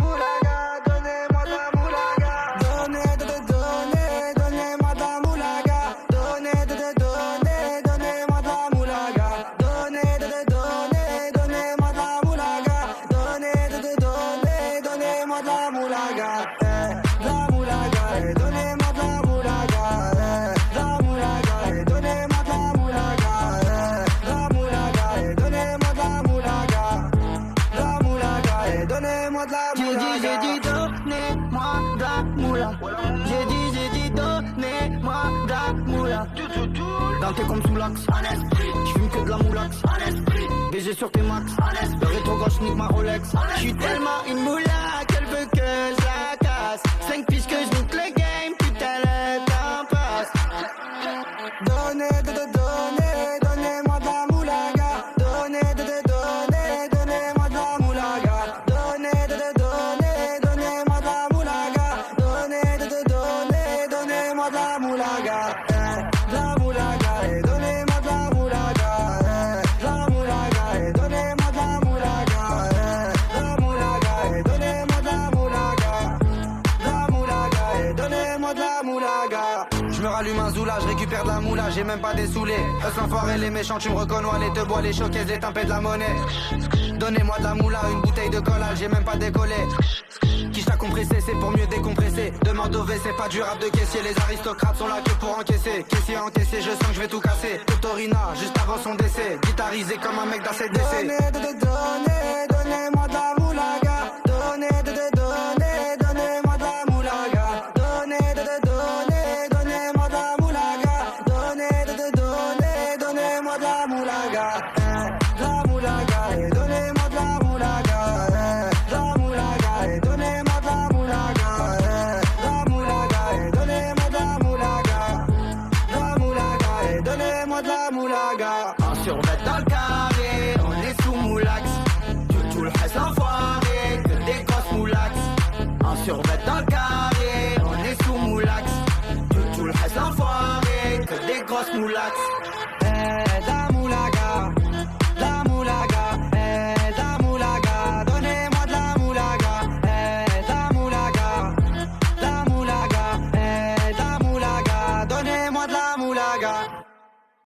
Moulaga, donnez-moi de la moulaga. Donnez-moi de la moulaga. Donnez-moi de la moulaga. Donnez-moi de la moulaga. Donnez-moi de la moulaga. La moulaga, donnez-moi de la moulaga. La moulaga, donnez-moi de la moulaga. La moulaga, donnez-moi de la moulaga. La moulaga, donnez-moi de la moulaga. J'ai dit donnez-moi de la moula. J'ai dit donnez-moi de la moula. Dans tes comme sous l'axe, j'fume que de la moulax. BG sur tes max, le rétro gauche nique ma Rolex. J'suis tellement une moula qu'elle veut que je la casse. 5 piges que je nique le game, putain le temps passe. Donnez-moi de la moulaga. Donnez-moi de la moulaga. Donnez-moi de la moulaga. Donnez-moi de la moulaga. La moulaga, donnez-moi de la moulaga. La moulaga, donnez-moi de la moulaga. La moulaga, donnez-moi de la moulaga. La moulaga, donnez-moi de la moulaga. Je me rallume un zoula, je récupère de la moula, j'ai même pas des saoulés. Eux l'enfoiré, les méchants, tu me reconnais, les te bois, les choquets, les tempêtes de la monnaie. Donnez-moi de la moula, une bouteille de collage, j'ai même pas décollé. Qui t'a compressé, c'est pour mieux décompresser. Demande au c'est pas du rap de caissier. Les aristocrates sont là que pour encaisser. Caissier encaissé, je sens que je vais tout casser. Totorina, juste avant son décès. Guitarisé comme un mec d'ACDC. Donnez-moi de la moulaga. Donnez-moi de la moulaga. Donnez-moi de la moulaga. Donnez-moi de la moulaga. La moulaga, donnez-moi de la moulaga. La moulaga, donnez-moi de la moulaga. La moulaga, donnez-moi de la moulaga. La moulaga, donnez-moi de la moulaga. Un survêt dans le carré, on est sous moulax. Tout le reste enfoiré, que des grosses moulax. Un survêt dans le carré, on est sous moulax. Tout le reste enfoiré, que des grosses moulax.